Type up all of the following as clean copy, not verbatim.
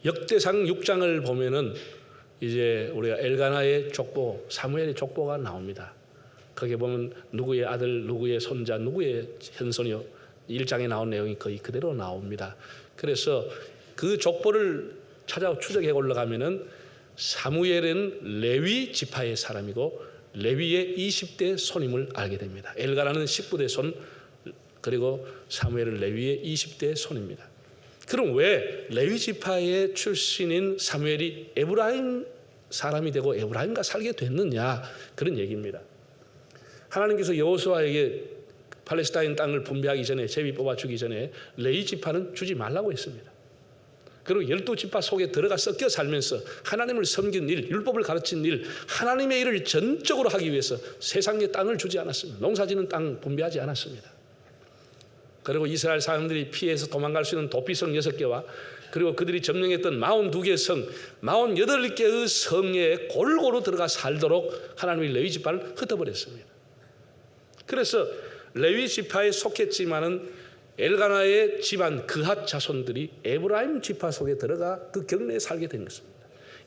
역대상 6장을 보면은 이제 우리가 엘가나의 족보, 사무엘의 족보가 나옵니다. 거기에 보면 누구의 아들, 누구의 손자, 누구의 현손이요, 1장에 나온 내용이 거의 그대로 나옵니다. 그래서 그 족보를 찾아 추적해 올라가면은 사무엘은 레위 지파의 사람이고 레위의 20대 손임을 알게 됩니다. 엘가나는 19대 손, 그리고 사무엘은 레위의 20대 손입니다. 그럼 왜 레위 지파의 출신인 사무엘이 에브라임 사람이 되고 에브라임과 살게 됐느냐, 그런 얘기입니다. 하나님께서 여호수아에게 팔레스타인 땅을 분배하기 전에, 제비 뽑아주기 전에 레위 지파는 주지 말라고 했습니다. 그리고 12지파 속에 들어가 섞여 살면서 하나님을 섬긴 일, 율법을 가르친 일, 하나님의 일을 전적으로 하기 위해서 세상에 땅을 주지 않았습니다. 농사지는 땅 분배하지 않았습니다. 그리고 이스라엘 사람들이 피해서 도망갈 수 있는 도피성 6개와 그리고 그들이 점령했던 42개의 성, 48개의 성에 골고루 들어가 살도록 하나님이 레위 지파를 흩어버렸습니다. 그래서 레위 지파에 속했지만은 엘가나의 집안 그핫 자손들이 에브라임 지파 속에 들어가 그 경내에 살게 된 것입니다.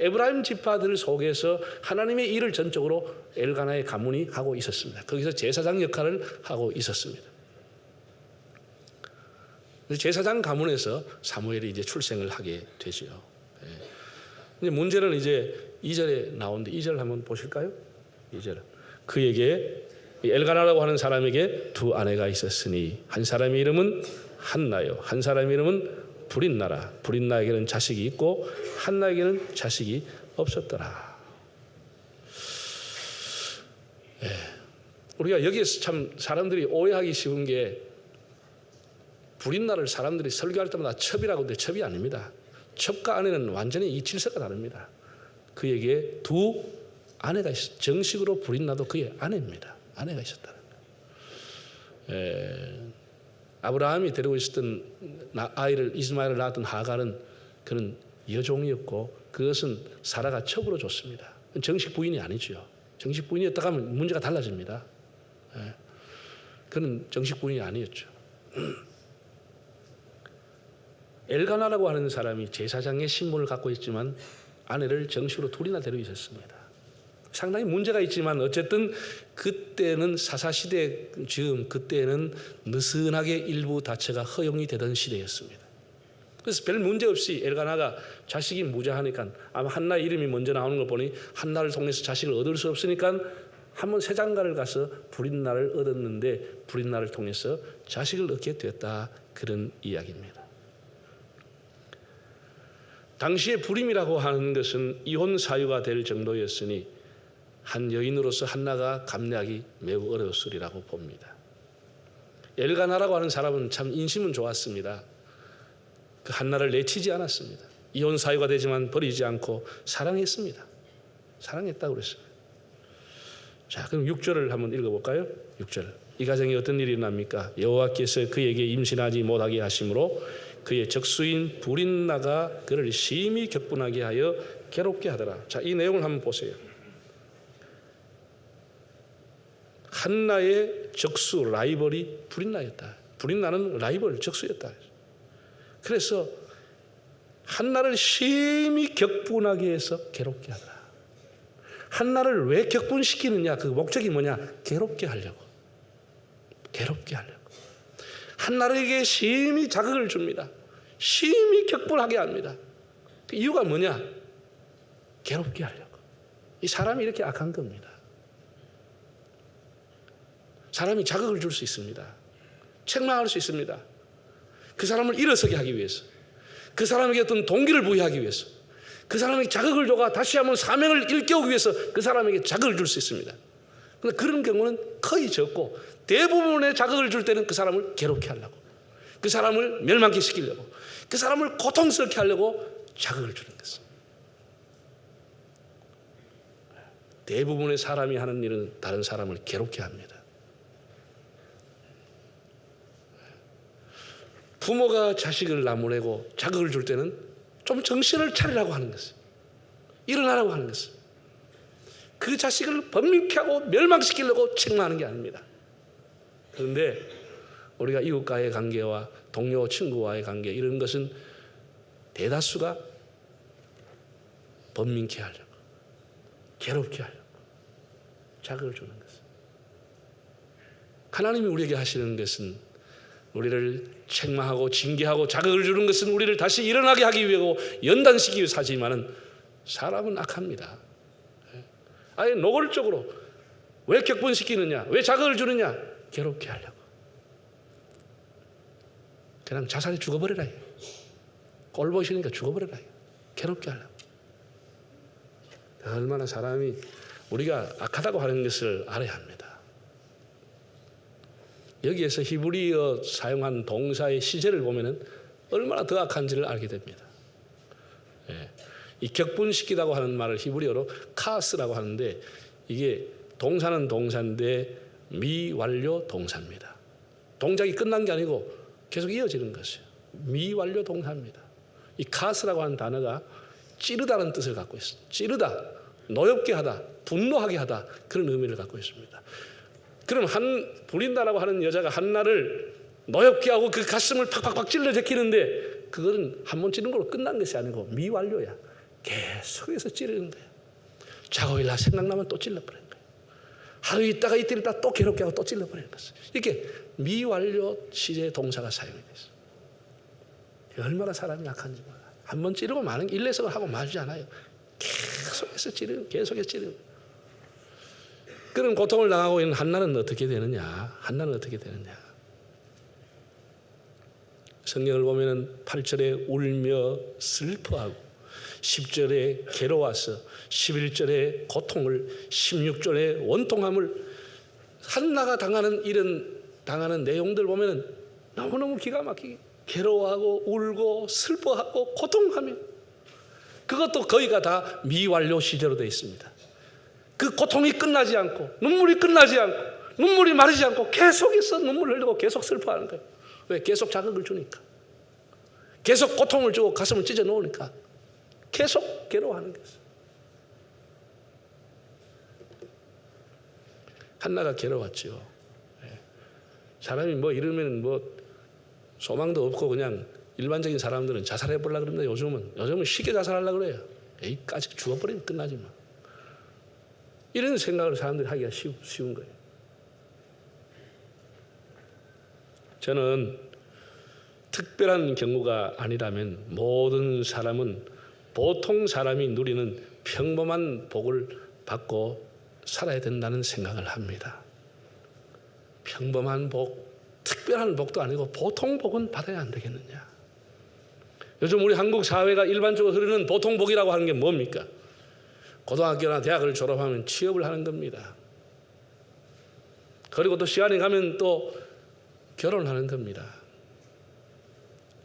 에브라임 지파들 속에서 하나님의 일을 전적으로 엘가나의 가문이 하고 있었습니다. 거기서 제사장 역할을 하고 있었습니다. 제사장 가문에서 사무엘이 이제 출생을 하게 되죠. 이제 문제는 이제 2절에 나오는데 2절 한번 보실까요? 2절. 그에게 엘가나라고 하는 사람에게 두 아내가 있었으니 한 사람의 이름은 한나요, 한 사람의 이름은 브릿나라. 브릿나에게는 자식이 있고 한나에게는 자식이 없었더라. 우리가 여기에서 참 사람들이 오해하기 쉬운 게, 브릿나를 사람들이 설교할 때마다 첩이라고 하는데 첩이 아닙니다. 첩과 아내는 완전히 이 질서가 다릅니다. 그에게 두 아내가 있었, 정식으로 브릿나도 그의 아내입니다. 아내가 있었다는 거예요. 아브라함이 데리고 있었던 아이를, 이스마엘을 낳았던 하갈은 그는 여종이었고 그것은 사라가 첩으로 줬습니다. 정식 부인이 아니죠. 정식 부인이었다고 하면 문제가 달라집니다. 그는 정식 부인이 아니었죠. 엘가나라고 하는 사람이 제사장의 신분을 갖고 있지만 아내를 정식으로 둘이나 데리고 있었습니다. 상당히 문제가 있지만 어쨌든 그때는 사사시대 즈음, 그때는 느슨하게 일부 다처가 허용이 되던 시대였습니다. 그래서 별 문제 없이 엘가나가 자식이 무자하니까, 아마 한나 이름이 먼저 나오는 걸 보니 한나를 통해서 자식을 얻을 수 없으니까 한번 세장가를 가서 브릿나를 얻었는데 브릿나를 통해서 자식을 얻게 됐다, 그런 이야기입니다. 당시에 불임이라고 하는 것은 이혼 사유가 될 정도였으니 한 여인으로서 한나가 감내하기 매우 어려웠으리라고 봅니다. 엘가나라고 하는 사람은 참 인심은 좋았습니다. 그 한나를 내치지 않았습니다. 이혼 사유가 되지만 버리지 않고 사랑했습니다. 사랑했다고 그랬습니다. 자, 그럼 6절을 한번 읽어볼까요? 6절. 이 가정에 어떤 일이 일어납니까? 여호와께서 그에게 임신하지 못하게 하심으로 그의 적수인 브릿나가 그를 심히 격분하게 하여 괴롭게 하더라. 자, 이 내용을 한번 보세요. 한나의 적수, 라이벌이 브릿나였다. 브릿나는 라이벌, 적수였다. 그래서 한나를 심히 격분하게 해서 괴롭게 하더라. 한나를 왜 격분시키느냐? 그 목적이 뭐냐? 괴롭게 하려고. 괴롭게 하려고. 한나에게 심히 자극을 줍니다. 심히 격분하게 합니다. 그 이유가 뭐냐? 괴롭게 하려고. 이 사람이 이렇게 악한 겁니다. 사람이 자극을 줄 수 있습니다. 책망할 수 있습니다. 그 사람을 일어서게 하기 위해서, 그 사람에게 어떤 동기를 부여하기 위해서, 그 사람에게 자극을 줘가 다시 한번 사명을 일깨우기 위해서 그 사람에게 자극을 줄 수 있습니다. 그런데 그런 경우는 거의 적고, 대부분의 자극을 줄 때는 그 사람을 괴롭게 하려고, 그 사람을 멸망케 시키려고, 그 사람을 고통스럽게 하려고 자극을 주는 것입니다. 대부분의 사람이 하는 일은 다른 사람을 괴롭게 합니다. 부모가 자식을 나무래고 자극을 줄 때는 좀 정신을 차리라고 하는 것입니다. 일어나라고 하는 것입니다. 그 자식을 범민케 하고 멸망시키려고 책망하는 게 아닙니다. 그런데 우리가 이웃과의 관계와 동료 친구와의 관계, 이런 것은 대다수가 번민케 하려고, 괴롭게 하려고 자극을 주는 것은, 하나님이 우리에게 하시는 것은 우리를 책망하고 징계하고 자극을 주는 것은 우리를 다시 일어나게 하기 위하고 연단시키기 위해서 하지만은 사람은 악합니다. 아예 노골적으로 왜 격분시키느냐, 왜 자극을 주느냐, 괴롭게 하려고. 그냥 자살해 죽어버려라. 꼴 보시니까 죽어버려라. 괴롭게 하려고. 얼마나 사람이 우리가 악하다고 하는 것을 알아야 합니다. 여기에서 히브리어 사용한 동사의 시제를 보면은 얼마나 더 악한지를 알게 됩니다. 이 격분시키다고 하는 말을 히브리어로 카스라고 하는데, 이게 동사는 동사인데 미완료 동사입니다. 동작이 끝난 게 아니고 계속 이어지는 것이에요. 미완료 동사입니다. 이 카스라고 하는 단어가 찌르다는 뜻을 갖고 있습니다. 찌르다, 노엽게 하다, 분노하게 하다, 그런 의미를 갖고 있습니다. 그럼 불린다라고 하는 여자가 한나를 노엽게 하고 그 가슴을 팍팍팍 찔러 제끼는데, 그거는 한 번 찌른 걸로 끝난 것이 아니고 미완료야. 계속해서 찌르는 거야. 자고 일어나 생각나면 또 찔러버리는 거야. 하루 있다가 이틀 있다가 또 괴롭게 하고 또 찔러버리는 것이. 이렇게 미완료 시제 동사가 사용이 됐어. 얼마나 사람이 약한지 몰라. 한 번 찌르고 마는 일례석을 하고 말지 않아요. 계속해서 찌르는, 계속해서 찌르는. 그런 고통을 당하고 있는 한나는 어떻게 되느냐? 한나는 어떻게 되느냐? 성경을 보면은 8절에 울며 슬퍼하고, 10절에 괴로워서, 11절에 고통을, 16절에 원통함을, 한나가 당하는 내용들 보면은 너무너무 기가 막히게 괴로워하고 울고 슬퍼하고 고통하며, 그것도 거의가 다 미완료 시제로 되어 있습니다. 그 고통이 끝나지 않고, 눈물이 끝나지 않고, 눈물이 마르지 않고 계속해서 눈물을 흘리고 계속 슬퍼하는 거예요. 왜? 계속 자극을 주니까, 계속 고통을 주고 가슴을 찢어 놓으니까 계속 괴로워하는 거예요. 한나가 괴로웠죠. 사람이 뭐 이러면 뭐 소망도 없고 그냥 일반적인 사람들은 자살해 보려고 그럽니다. 요즘은 쉽게 자살하려고 그래요. 에이까지 죽어버리면 끝나지 뭐. 이런 생각을 사람들이 하기가 쉬운 거예요. 저는 특별한 경우가 아니라면 모든 사람은 보통 사람이 누리는 평범한 복을 받고 살아야 된다는 생각을 합니다. 평범한 복, 특별한 복도 아니고 보통 복은 받아야 안 되겠느냐. 요즘 우리 한국 사회가 일반적으로 흐르는 보통 복이라고 하는 게 뭡니까? 고등학교나 대학을 졸업하면 취업을 하는 겁니다. 그리고 또 시간이 가면 또 결혼하는 겁니다.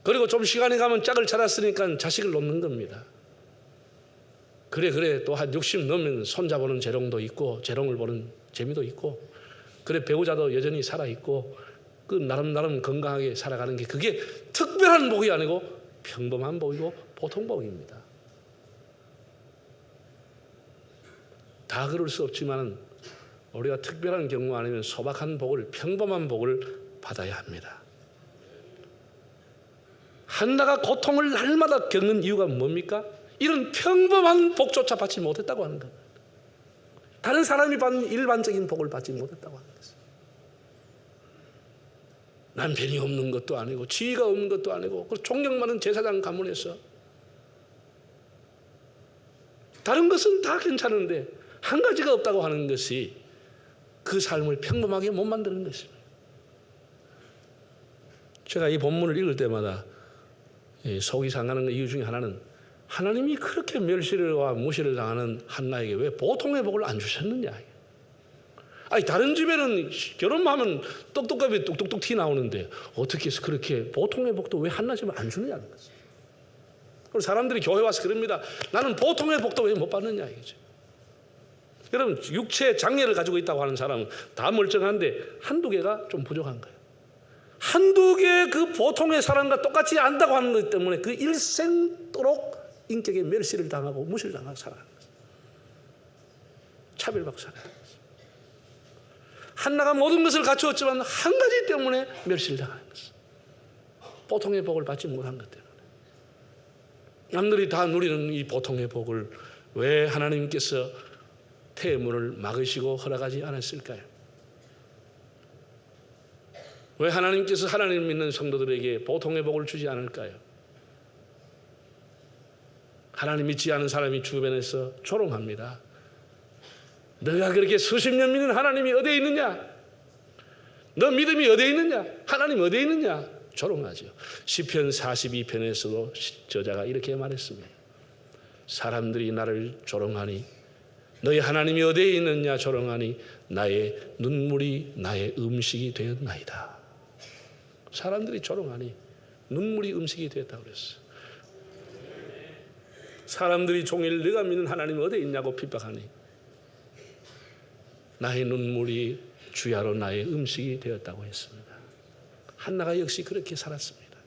그리고 좀 시간이 가면 짝을 찾았으니까 자식을 놓는 겁니다. 그래 또 한 60 넘으면 손자보는 재롱도 있고 재롱을 보는 재미도 있고, 그래 배우자도 여전히 살아있고, 그 나름 건강하게 살아가는 게, 그게 특별한 복이 아니고 평범한 복이고 보통 복입니다. 다 그럴 수 없지만 우리가 특별한 경우 아니면 소박한 복을, 평범한 복을 받아야 합니다. 한나가 고통을 날마다 겪는 이유가 뭡니까? 이런 평범한 복조차 받지 못했다고 하는 겁니다. 다른 사람이 받는 일반적인 복을 받지 못했다고 하는 것입니다. 남편이 없는 것도 아니고 지위가 없는 것도 아니고 존경 많은 제사장 가문에서 다른 것은 다 괜찮은데 한 가지가 없다고 하는 것이 그 삶을 평범하게 못 만드는 것입니다. 제가 이 본문을 읽을 때마다 속이 상하는 이유 중에 하나는, 하나님이 그렇게 멸시와 무시를 당하는 한나에게 왜 보통의 복을 안 주셨느냐. 아니 다른 집에는 결혼하면 똑똑하게 뚝뚝뚝 티 나오는데 어떻게 해서 그렇게 보통의 복도 왜 한나 집에 안 주느냐는 거죠. 그리고 사람들이 교회 와서 그럽니다. 나는 보통의 복도 왜 못 받느냐 이거죠. 여러분, 육체 장애를 가지고 있다고 하는 사람은 다 멀쩡한데 한두 개가 좀 부족한 거예요. 한두 개 그 보통의 사람과 똑같이 안다고 하는 것 때문에 그 일생도록 인격의 멸시를 당하고 무시를 당하고 살아가는 거예요. 차별받고 살아가는 거예요. 한나가 모든 것을 갖추었지만 한 가지 때문에 멸시를 당하는 것이죠. 보통의 복을 받지 못한 것 때문에. 남들이 다 누리는 이 보통의 복을 왜 하나님께서 태문을 막으시고 허락하지 않았을까요? 왜 하나님께서 하나님 믿는 성도들에게 보통의 복을 주지 않을까요? 하나님 믿지 않은 사람이 주변에서 조롱합니다. 너가 그렇게 수십 년 믿는 하나님이 어디에 있느냐? 너 믿음이 어디에 있느냐? 하나님 어디에 있느냐? 조롱하죠. 시편 42편에서도 저자가 이렇게 말했습니다. 사람들이 나를 조롱하니 너희 하나님이 어디에 있느냐 조롱하니 나의 눈물이 나의 음식이 되었나이다. 사람들이 조롱하니 눈물이 음식이 되었다고 그랬어요. 사람들이 종일 네가 믿는 하나님이 어디에 있냐고 핍박하니 나의 눈물이 주야로 나의 음식이 되었다고 했습니다. 한나가 역시 그렇게 살았습니다.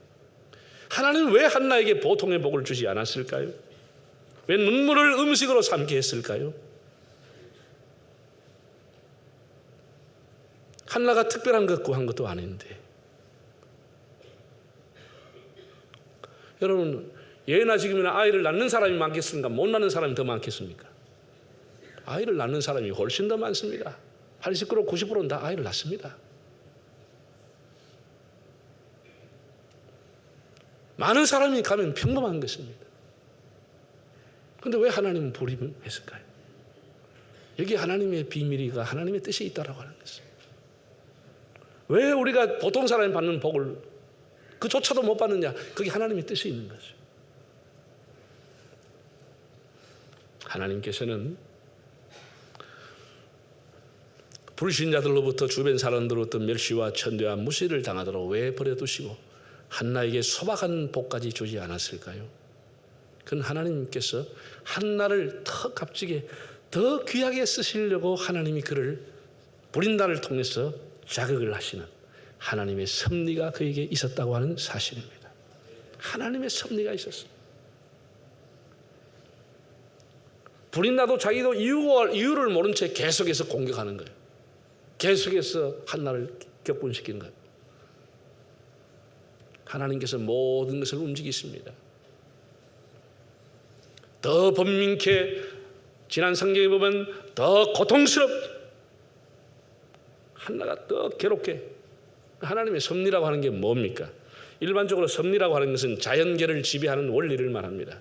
하나님은 왜 한나에게 보통의 복을 주지 않았을까요? 왜 눈물을 음식으로 삼게 했을까요? 한나가 특별한 것 구한 것도 아닌데. 여러분, 예나 지금이나 아이를 낳는 사람이 많겠습니까? 못 낳는 사람이 더 많겠습니까? 아이를 낳는 사람이 훨씬 더 많습니다. 80% 90%는 다 아이를 낳습니다. 많은 사람이 가면 평범한 것입니다. 그런데 왜 하나님은 불임했을까요? 여기 하나님의 비밀이가 하나님의 뜻이 있다라고 하는 것입니다. 왜 우리가 보통 사람이 받는 복을 그조차도 못 받느냐? 그게 하나님의 뜻이 있는 거죠. 하나님께서는 불신자들로부터 주변 사람들로부터 멸시와 천대와 무시를 당하도록 왜 버려두시고 한나에게 소박한 복까지 주지 않았을까요? 그건 하나님께서 한나를 더 값지게 더 귀하게 쓰시려고 하나님이 그를 불인다를 통해서 자극을 하시는 하나님의 섭리가 그에게 있었다고 하는 사실입니다. 하나님의 섭리가 있었습니다. 불인다도 자기도 이유를 모른 채 계속해서 공격하는 거예요. 계속해서 한나를 격분시키는 거예요. 하나님께서 모든 것을 움직이십니다. 더 번민케 지난 성경에 보면 더 고통스럽게 한나가 더 괴롭게. 하나님의 섭리라고 하는 게 뭡니까? 일반적으로 섭리라고 하는 것은 자연계를 지배하는 원리를 말합니다.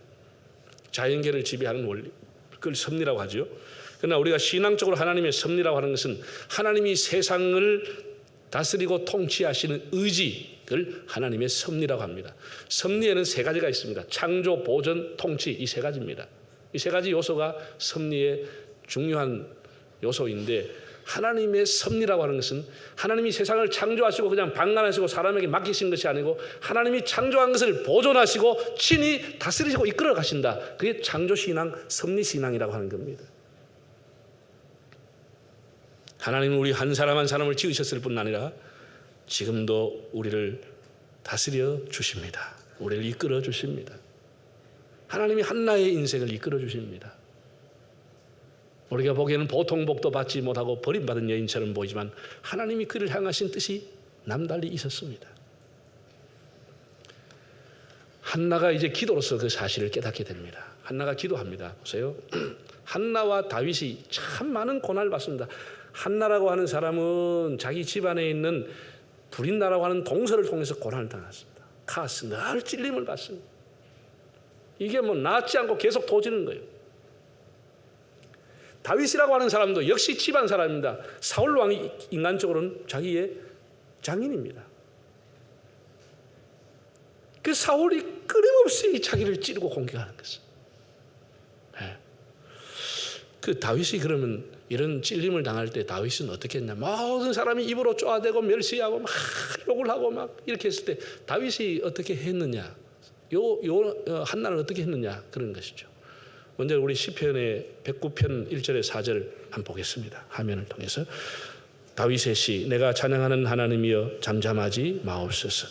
자연계를 지배하는 원리, 그걸 섭리라고 하죠. 그러나 우리가 신앙적으로 하나님의 섭리라고 하는 것은 하나님이 세상을 다스리고 통치하시는 의지를 하나님의 섭리라고 합니다. 섭리에는 세 가지가 있습니다. 창조, 보존, 통치, 이 세 가지입니다. 이 세 가지 요소가 섭리의 중요한 요소인데, 하나님의 섭리라고 하는 것은 하나님이 세상을 창조하시고 그냥 방관하시고 사람에게 맡기신 것이 아니고 하나님이 창조한 것을 보존하시고 친히 다스리시고 이끌어 가신다. 그게 창조신앙, 섭리신앙이라고 하는 겁니다. 하나님은 우리 한 사람 한 사람을 지으셨을 뿐 아니라 지금도 우리를 다스려 주십니다. 우리를 이끌어 주십니다. 하나님이 한나의 인생을 이끌어 주십니다. 우리가 보기에는 보통 복도 받지 못하고 버림받은 여인처럼 보이지만 하나님이 그를 향하신 뜻이 남달리 있었습니다. 한나가 이제 기도로서 그 사실을 깨닫게 됩니다. 한나가 기도합니다. 보세요. 한나와 다윗이 참 많은 고난을 받습니다. 한나라고 하는 사람은 자기 집안에 있는 불인나라고 하는 동서를 통해서 고난을 당했습니다. 카스, 늘 찔림을 받습니다. 이게 뭐 낫지 않고 계속 도지는 거예요. 다윗이라고 하는 사람도 역시 집안 사람입니다. 사울 왕이 인간적으로는 자기의 장인입니다. 그 사울이 끊임없이 자기를 찌르고 공격하는 것이죠. 네. 그 다윗이 그러면 이런 찔림을 당할 때 다윗은 어떻게 했냐? 모든 사람이 입으로 쪼아대고 멸시하고 막 욕을 하고 막 이렇게 했을 때 다윗이 어떻게 했느냐? 한나를 어떻게 했느냐? 그런 것이죠. 먼저 우리 시편의 109편 1절에 4절 한번 보겠습니다. 화면을 통해서. 다윗의 시, 내가 찬양하는 하나님이여 잠잠하지 마옵소서.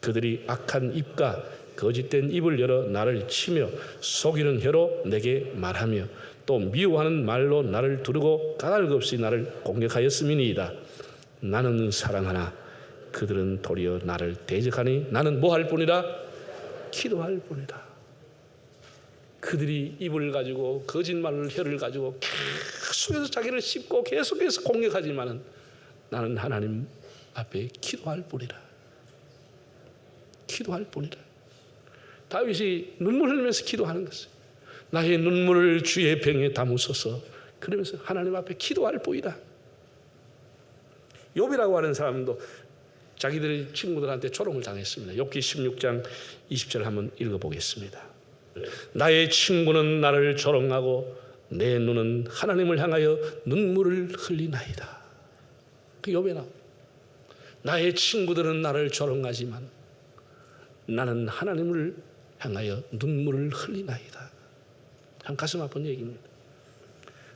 그들이 악한 입과 거짓된 입을 열어 나를 치며 속이는 혀로 내게 말하며 또 미워하는 말로 나를 두르고 까닭 없이 나를 공격하였음이니이다. 나는 사랑하나 그들은 도리어 나를 대적하니 나는 뭐 할 뿐이라? 기도할 뿐이다. 그들이 입을 가지고 거짓말을 혀를 가지고 계속해서 자기를 씹고 계속해서 공격하지만은 나는 하나님 앞에 기도할 뿐이라. 기도할 뿐이라. 다윗이 눈물 흘리면서 기도하는 것을, 나의 눈물을 주의 병에 담으소서, 그러면서 하나님 앞에 기도할 뿐이라. 욥이라고 하는 사람도 자기들의 친구들한테 조롱을 당했습니다. 욥기 16장 20절 한번 읽어보겠습니다. 나의 친구는 나를 조롱하고 내 눈은 하나님을 향하여 눈물을 흘리나이다. 그 욥에 나옵니다. 나의 친구들은 나를 조롱하지만 나는 하나님을 향하여 눈물을 흘리나이다. 참 가슴 아픈 얘기입니다.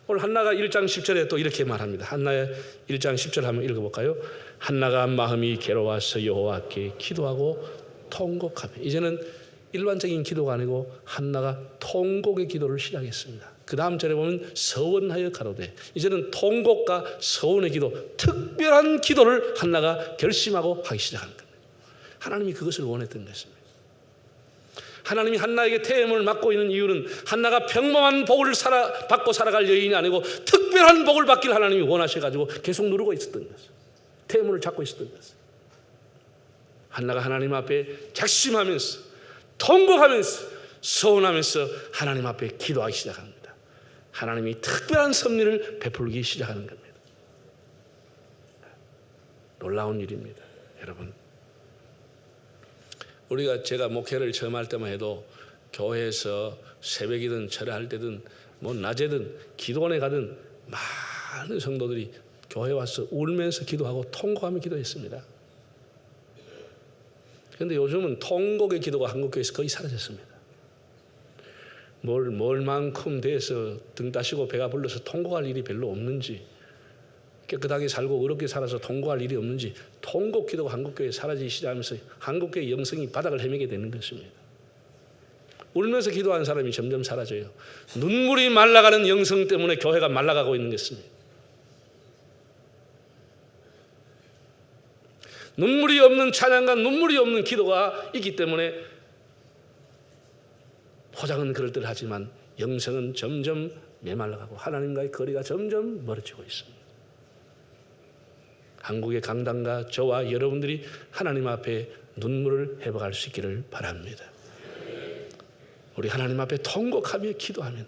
오늘 한나가 1장 10절에 또 이렇게 말합니다. 한나의 1장 10절 한번 읽어볼까요? 한나가 마음이 괴로워서 여호와께 기도하고 통곡하며, 이제는 일반적인 기도가 아니고 한나가 통곡의 기도를 시작했습니다. 그 다음 절에 보면 서원하여 가로되, 이제는 통곡과 서원의 기도, 특별한 기도를 한나가 결심하고 하기 시작한 겁니다. 하나님이 그것을 원했던 것입니다. 하나님이 한나에게 태임을 맡고 있는 이유는 한나가 평범한 복을 받고 살아갈 여인이 아니고 특별한 복을 받길 하나님이 원하셔가지고 계속 누르고 있었던 것이에요. 태임을 잡고 있었던 것이에요. 한나가 하나님 앞에 작심하면서 통곡하면서 서운하면서 하나님 앞에 기도하기 시작합니다. 하나님이 특별한 섭리를 베풀기 시작하는 겁니다. 놀라운 일입니다. 여러분, 제가 목회를 처음 할 때만 해도 교회에서 새벽이든 철야할 때든 뭐 낮에든 기도원에 가든 많은 성도들이 교회에 와서 울면서 기도하고 통곡하며 기도했습니다. 그런데 요즘은 통곡의 기도가 한국교회에서 거의 사라졌습니다. 뭘 만큼 돼서 등 따시고 배가 불러서 통곡할 일이 별로 없는지, 깨끗하게 살고 어렵게 살아서 통곡할 일이 없는지, 통곡 기도가 한국교회에 사라지기 시작하면서 한국교회의 영성이 바닥을 헤매게 되는 것입니다. 울면서 기도하는 사람이 점점 사라져요. 눈물이 말라가는 영성 때문에 교회가 말라가고 있는 것입니다. 눈물이 없는 찬양과 눈물이 없는 기도가 있기 때문에 포장은 그럴듯하지만 영성은 점점 메말라가고 하나님과의 거리가 점점 멀어지고 있습니다. 한국의 강단과 저와 여러분들이 하나님 앞에 눈물을 회복할 수 있기를 바랍니다. 우리 하나님 앞에 통곡하며 기도하면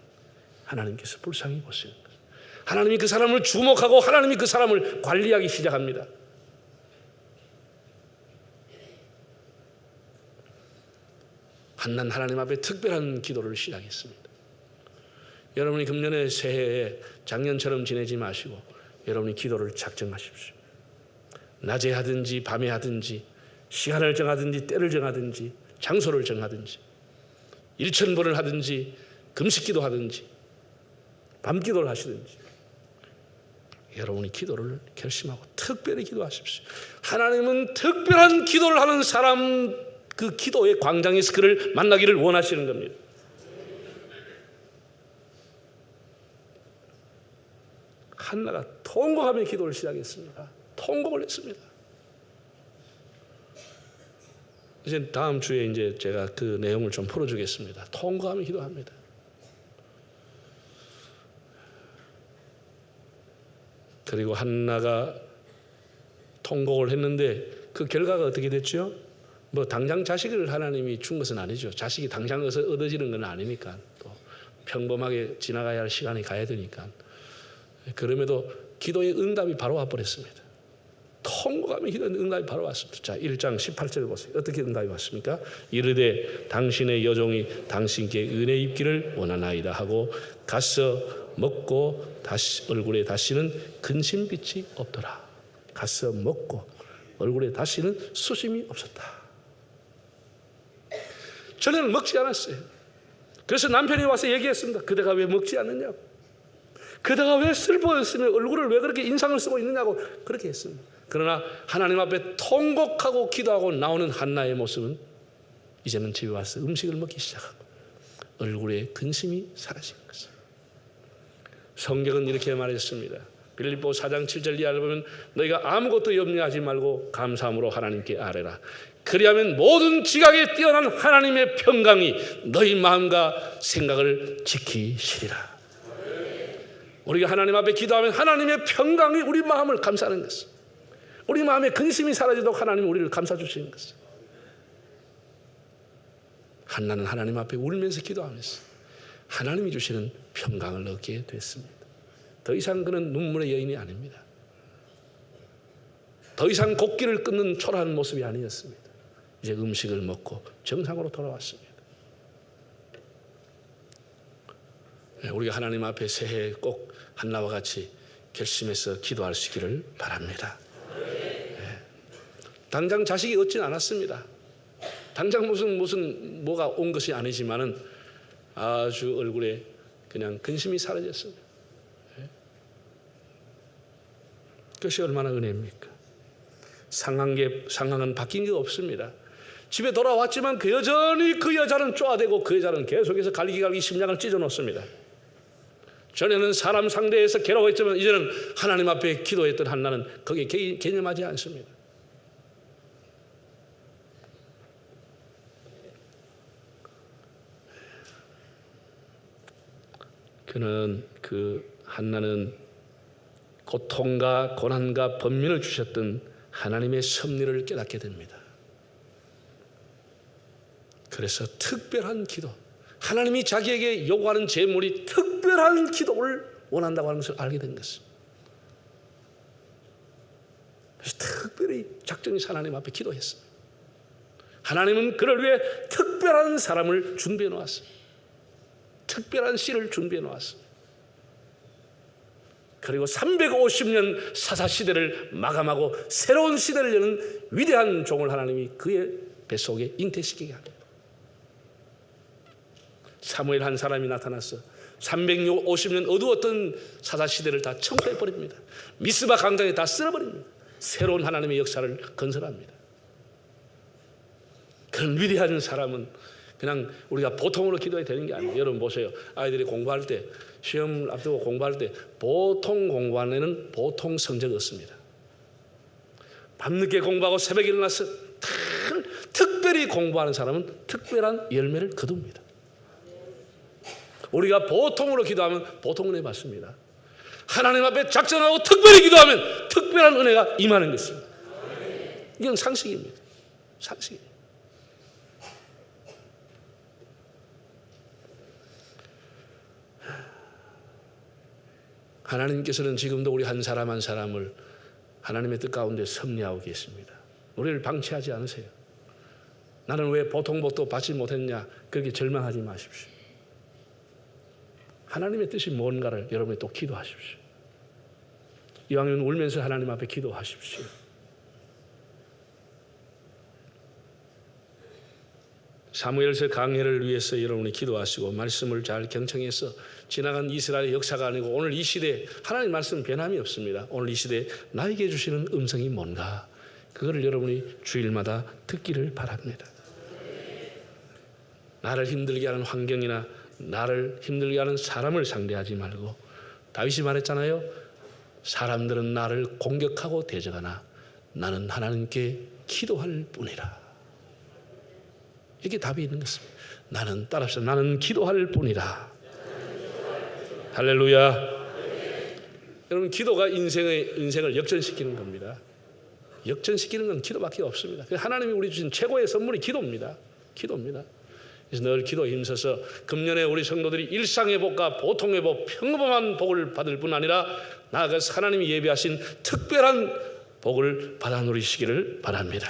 하나님께서 불쌍히 보시는 거예요. 하나님이 그 사람을 주목하고 하나님이 그 사람을 관리하기 시작합니다. 한나는 하나님 앞에 특별한 기도를 시작했습니다. 여러분이 금년의 새해에 작년처럼 지내지 마시고 여러분이 기도를 작정하십시오. 낮에 하든지 밤에 하든지, 시간을 정하든지 때를 정하든지 장소를 정하든지, 일천번을 하든지 금식기도 하든지 밤기도를 하시든지 여러분이 기도를 결심하고 특별히 기도하십시오. 하나님은 특별한 기도를 하는 사람, 그 기도의 광장에서 그를 만나기를 원하시는 겁니다. 한나가 통곡하며 기도를 시작했습니다. 통곡을 했습니다. 이제 다음 주에 이제 제가 그 내용을 좀 풀어주겠습니다. 통곡하며 기도합니다. 그리고 한나가 통곡을 했는데 그 결과가 어떻게 됐죠? 뭐 당장 자식을 하나님이 준 것은 아니죠. 자식이 당장 얻어지는 건 아니니까, 또 평범하게 지나가야 할 시간이 가야 되니까. 그럼에도 기도의 응답이 바로 와버렸습니다. 통곡하며 기도의 응답이 바로 왔습니다. 자, 1장 18절 보세요. 어떻게 응답이 왔습니까? 이르되 당신의 여종이 당신께 은혜 입기를 원하나이다 하고 가서 먹고 다시 얼굴에 다시는 근심빛이 없더라. 가서 먹고 얼굴에 다시는 수심이 없었다. 전에는 먹지 않았어요. 그래서 남편이 와서 얘기했습니다. 그대가 왜 먹지 않느냐고, 그대가 왜 슬퍼했으며 얼굴을 왜 그렇게 인상을 쓰고 있느냐고 그렇게 했습니다. 그러나 하나님 앞에 통곡하고 기도하고 나오는 한나의 모습은 이제는 집에 와서 음식을 먹기 시작하고 얼굴에 근심이 사라진 것입니다. 성경은 이렇게 말했습니다. 빌립보 4장 7절 이하를 보면 너희가 아무것도 염려하지 말고 감사함으로 하나님께 아뢰라. 그리하면 모든 지각에 뛰어난 하나님의 평강이 너희 마음과 생각을 지키시리라. 우리가 하나님 앞에 기도하면 하나님의 평강이 우리 마음을 감싸는 것입니다. 우리 마음에 근심이 사라지도록 하나님이 우리를 감싸 주시는 것입니다. 한나는 하나님 앞에 울면서 기도하면서 하나님이 주시는 평강을 얻게 됐습니다. 더 이상 그는 눈물의 여인이 아닙니다. 더 이상 곡기를 끊는 초라한 모습이 아니었습니다. 이제 음식을 먹고 정상으로 돌아왔습니다. 우리가 하나님 앞에 새해 꼭 한나와 같이 결심해서 기도할 수 있기를 바랍니다. 당장 자식이 얻진 않았습니다. 당장 무슨 뭐가 온 것이 아니지만은 아주 얼굴에 그냥 근심이 사라졌습니다. 그것이 얼마나 은혜입니까? 상황은 바뀐 게 없습니다. 집에 돌아왔지만 여전히 그 여자는 쪼아대고 그 여자는 계속해서 갈기갈기 심장을 찢어놓습니다. 전에는 사람 상대해서 괴로워했지만 이제는 하나님 앞에 기도했던 한나는 거기에 개념하지 않습니다. 한나는 고통과 고난과 번민을 주셨던 하나님의 섭리를 깨닫게 됩니다. 그래서 특별한 기도, 하나님이 자기에게 요구하는 제물이 특별한 기도를 원한다고 하는 것을 알게 된 것입니다. 그래서 특별히 작정이 하나님 앞에 기도했습니다. 하나님은 그를 위해 특별한 사람을 준비해 놓았습니다. 특별한 씨를 준비해 놓았습니다. 그리고 350년 사사시대를 마감하고 새로운 시대를 여는 위대한 종을 하나님이 그의 뱃속에 잉태시키게 합니다. 사무엘 한 사람이 나타나서 350년 어두웠던 사사시대를 다 청소해버립니다. 미스바 강당에 다 쓸어버립니다. 새로운 하나님의 역사를 건설합니다. 그런 위대한 사람은 그냥 우리가 보통으로 기도해야 되는 게 아니에요. 여러분 보세요. 아이들이 공부할 때, 시험 앞두고 공부할 때 보통 공부하는 애는 보통 성적 얻습니다. 밤늦게 공부하고 새벽에 일어나서 특별히 공부하는 사람은 특별한 열매를 거둡니다. 우리가 보통으로 기도하면 보통 은혜 받습니다. 하나님 앞에 작정하고 특별히 기도하면 특별한 은혜가 임하는 것입니다. 이건 상식입니다. 상식입니다. 하나님께서는 지금도 우리 한 사람 한 사람을 하나님의 뜻 가운데 섭리하고 계십니다. 우리를 방치하지 않으세요. 나는 왜 보통 복도 받지 못했냐 그렇게 절망하지 마십시오. 하나님의 뜻이 뭔가를 여러분이 또 기도하십시오. 이왕이면 울면서 하나님 앞에 기도하십시오. 사무엘서 강해를 위해서 여러분이 기도하시고 말씀을 잘 경청해서 지나간 이스라엘의 역사가 아니고 오늘 이 시대에 하나님 말씀 변함이 없습니다. 오늘 이 시대에 나에게 주시는 음성이 뭔가 그거를 여러분이 주일마다 듣기를 바랍니다. 나를 힘들게 하는 환경이나 나를 힘들게 하는 사람을 상대하지 말고 다윗이 말했잖아요. 사람들은 나를 공격하고 대적하나 나는 하나님께 기도할 뿐이라. 이게 답이 있는 것입니다. 나는 따라서 나는 기도할 뿐이라. 할렐루야. 여러분 기도가 인생을 역전시키는 겁니다. 역전시키는 건 기도밖에 없습니다. 하나님이 우리 주신 최고의 선물이 기도입니다. 기도입니다. 그래서 늘 기도에 힘써서 금년에 우리 성도들이 일상의 복과 보통의 복, 평범한 복을 받을 뿐 아니라 나아가서 하나님이 예비하신 특별한 복을 받아 누리시기를 바랍니다.